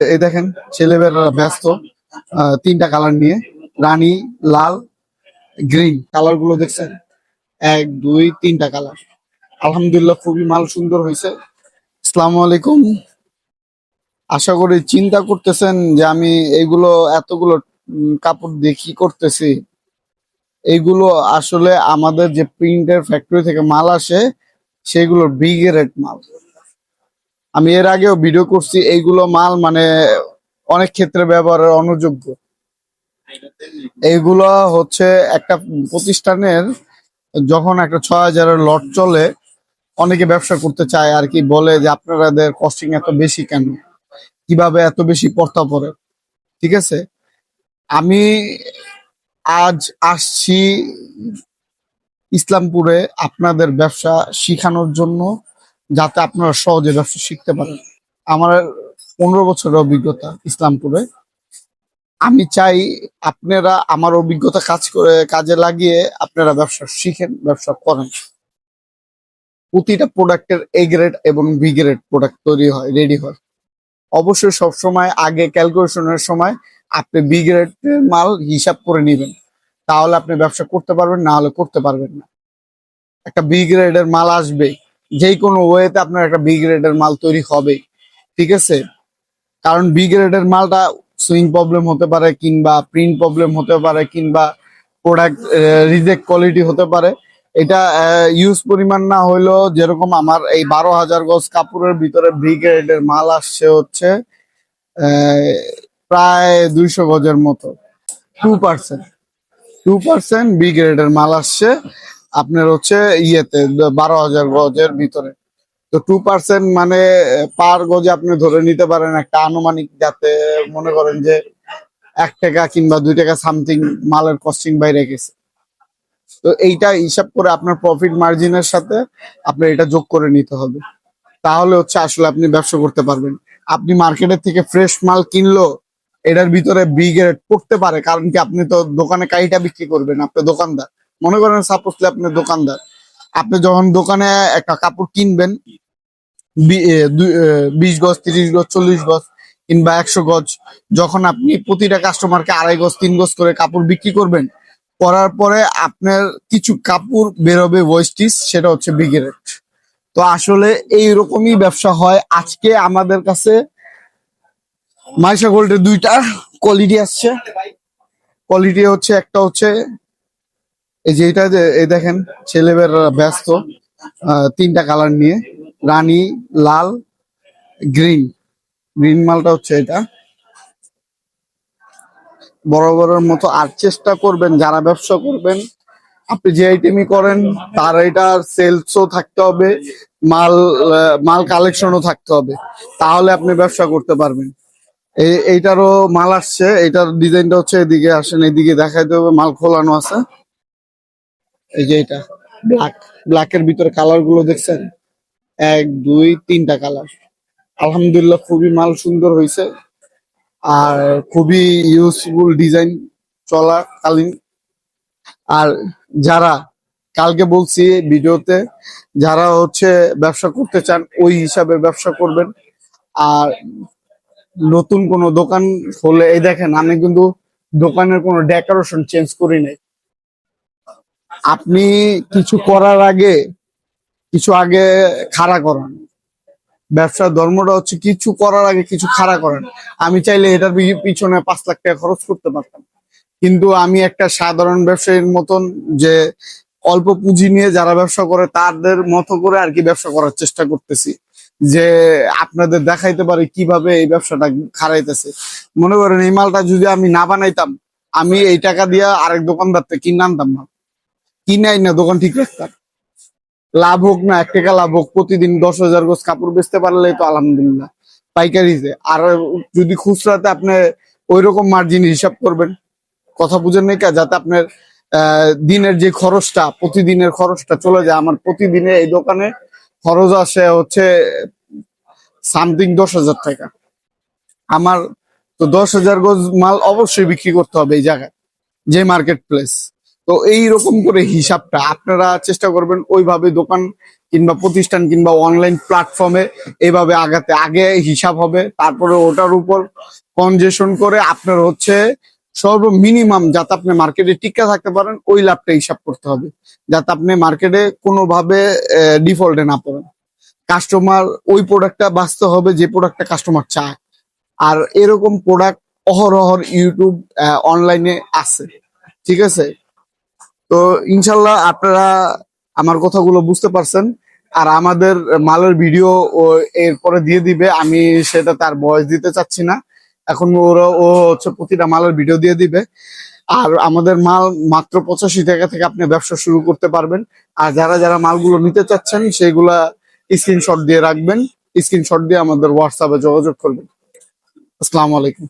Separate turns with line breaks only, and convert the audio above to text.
এই দেখেন ছেলেমেয়েরা ব্যস্ত তিনটা কালার নিয়ে, রানী, লাল, গ্রিন কালার গুলো দেখছেন, এক দুই তিনটা কালার। আলহামদুলিল্লাহ খুবই মাল সুন্দর হয়েছে। আসসালামু আলাইকুম। আশা করি চিন্তা করতেছেন যে আমি এইগুলো এতগুলো কাপড় দিয়ে কি করতেছি। এইগুলো আসলে আমাদের যে প্রিন্টের ফ্যাক্টরি থেকে মাল আসে সেগুলো বিগ রেট মাল। আমি এর আগেও ভিডিও করছি, এইগুলো মাল মানে অনেক ক্ষেত্রে ব্যবহারের অনুযোগ্য। এইগুলো হচ্ছে একটা প্রতিষ্ঠানের যখন একটা 6,000-এর লট চলে, অনেকে ব্যবসা করতে চায় আর কি, বলে যে আপনাদের কস্টিং এত বেশি কেন, কিভাবে এত বেশি পড়তা পড়ে। ঠিক আছে, আমি আজ আসছি ইসলামপুরে আপনাদের ব্যবসা শিখানোর জন্য, যাতে আপনারা সহজে ব্যবসা শিখতে পারেন। আমার 15 বছরের অভিজ্ঞতা ইসলামপুরে। আমি চাই আপনারা আমার অভিজ্ঞতা কাজে লাগিয়ে আপনারা ব্যবসা শিখেন, ব্যবসা করেন। প্রতিটা প্রোডাক্টের এ গ্রেড এবং বি গ্রেড প্রোডাক্ট তৈরি হয়, রেডি হয়। অবশ্যই সবসময় আগে ক্যালকুলেশনের সময় আপনি বি গ্রেডের মাল হিসাব করে নেবেন, তাহলে আপনি ব্যবসা করতে পারবেন, না হলে করতে পারবেন না। একটা বি গ্রেডের মাল আসবে, যে কোনো ওয়েতে আপনার একটা বি গ্রেডের মাল তৈরি হবে। ঠিক আছে, কারণ বি গ্রেডের মালটা সুইং প্রবলেম হতে পারে, কিংবা প্রিন্ট প্রবলেম হতে পারে, কিংবা প্রোডাক্ট রিজেক্ট কোয়ালিটি হতে পারে। এটা ইউজ পরিমাণ না হইলেও, যেরকম আমার এই 12,000 গজ কাপড়ের ভিতরে বি গ্রেডের মাল আসছে হচ্ছে আহ, প্রায় 200 গজের মতো। 2%, 2% বি গ্রেডের মাল আসছে আপনার হচ্ছে ইয়েতে 12,000 গজের ভিতরে। তো 2% মানে পার গজে আপনি ধরে নিতে পারেন একটা আনুমানিক, যাতে মনে করেন যে 1 টাকা কিংবা 2 টাকা সামথিং মালের কস্টিং বাইরে গেছে। তো এইটা হিসাব করে আপনার প্রফিট মার্জিনের সাথে আপনার এটা যোগ করে নিতে হবে, তাহলে হচ্ছে আসলে আপনি ব্যবসা করতে পারবেন। আপনি মার্কেটের থেকে ফ্রেশ মাল কিনলো, এটার ভিতরে বি গ্রেড পড়তে পারে, কারণ কি আপনি তো দোকানে কাইটা বিক্রি করবেন, আপনি দোকানদার। মনে করেন সাপোজলি আপনি দোকানদার, আপনি যখন দোকানে একটা কাপড় কিনবেন 20 গজ, 30 গজ, 40 গজ কিংবা 100 গজ, যখন আপনি প্রতিটা কাস্টমারকে 2.5 গজ 3 গজ করে কাপড় বিক্রি করবেন, করার পরে আপনার কিছু কাপড় বেরোবে ওয়েস্টিজ, সেটা হচ্ছে বি গ্রেড। তো আসলে এইরকমই ব্যবসা হয়। আজকে আমাদের কাছে মাইশা গোল্ডের দুইটা কোয়ালিটি আসছে। কোয়ালিটি হচ্ছে, একটা হচ্ছে এই যে এটা, যে এই দেখেন ছেলেমেয়েরা ব্যস্ত তিনটা কালার নিয়ে, রানী, লাল, গ্রিন। গ্রিন মালটা হচ্ছে এটা বরাবরের মতো। আর চেষ্টা করবেন যারা ব্যবসা করবেন, আপনি যে আইটেমই করেন তার এটার সেলসও থাকতে হবে, মাল মাল কালেকশনও থাকতে হবে, তাহলে আপনি ব্যবসা করতে পারবেন। এইটারও মাল আসছে, এইটার ডিজাইনটা হচ্ছে, এদিকে আসেন, এদিকে দেখাইতে হবে, মাল খোলানো আছে। এই যে এটা ব্ল্যাক, ব্ল্যাকের ভিতরে কালার গুলো দেখছেন, এক দুই তিনটা কালার। আলহামদুলিল্লাহ খুবই মাল সুন্দর হয়েছে, আর খুবই ইউজফুল ডিজাইন চলাকালীন। আর যারা, কালকে বলছি ভিডিওতে, যারা হচ্ছে ব্যবসা করতে চান ওই হিসাবে ব্যবসা করবেন। আর নতুন কোনো দোকান হলে, এই দেখেন আমি কিন্তু দোকানের কোনো ডেকোরেশন চেঞ্জ করি নাই। আপনি কিছু করার আগে, কিছু আগে খাড়া করান। ব্যবসার ধর্মটা হচ্ছে কিছু করার আগে কিছু খাড়া করেন। আমি চাইলে এটার পিছনে 5 লাখ টাকা খরচ করতে পারতাম, কিন্তু আমি একটা সাধারণ ব্যবসায়ীর মতন, যে অল্প পুঁজি নিয়ে যারা ব্যবসা করে তাদের মতো করে আর কি ব্যবসা করার চেষ্টা করতেছি, যে আপনাদের দেখাইতে পারি কিভাবে এই ব্যবসাটা খারাইতেছে। মনে করেন এই মালটা যদি আমি না বানাইতাম, আমি এই টাকা দিয়ে আরেক দোকানদার থেকে কিনে আনতাম না, কিনে না দোকান ঠিক রাখতাম। লাভ হোক না 1 টাকা লাভ হোক, প্রতিদিন 10,000 গজ কাপড় বেচতে পারলেই তো আলহামদুলিল্লাহ। পাইকারিতে আর যদি খুচরাতে আপনি ওই রকম মার্জিন হিসাব করবেন, কথা বুঝেন নাই কা, যাতে আপনার দিনের যে খরচটা, প্রতিদিনের খরচটা চলে যায়। আমার প্রতিদিনে এই দোকানে খরচ আসে হচ্ছে সামথিং 10,000 টাকা। আমার তো 10,000 গজ মাল অবশ্যই বিক্রি করতে হবে এই জায়গায়, যে মার্কেট প্লেস। তো এই রকম করে হিসাবটা আপনারা চেষ্টা করবেন ওইভাবে দোকান কিংবা প্রতিষ্ঠান কিংবা অনলাইন প্ল্যাটফর্মে এইভাবে আগাতে। আগে হিসাব হবে, তারপরে ওটার উপর কনজেশন করে আপনার হচ্ছে সর্বমিনিমাম যাতে আপনি মার্কেটে টিকে থাকতে পারেন ওই লাভটা হিসাব করতে হবে, যাতে আপনি মার্কেটে কোনোভাবে ডিফল্টে না পড়েন। কাস্টমার ওই প্রোডাক্টটা বাঁচতে হবে যে প্রোডাক্টটা কাস্টমার চায়। আর এরকম প্রোডাক্ট অহরহ ইউটিউব অনলাইনে আছে, ঠিক আছে? তো ইনশাল্লাহ আপনারা আমার কথাগুলো বুঝতে পারছেন। আর আমাদের মালের ভিডিও ও এরপরে দিয়ে দিবে, আমি সেটা তার ভয়েস দিতে চাচ্ছি না এখন। ও হচ্ছে প্রতিটা মালের ভিডিও দিয়ে দিবে। আর আমাদের মাল মাত্র 85 টাকা থেকে আপনি ব্যবসা শুরু করতে পারবেন। আর যারা যারা মালগুলো নিতে চাচ্ছেন সেগুলা স্ক্রিনশট দিয়ে রাখবেন, স্ক্রিনশট দিয়ে আমাদের হোয়াটসঅ্যাপে যোগাযোগ করবেন। আসসালামু আলাইকুম।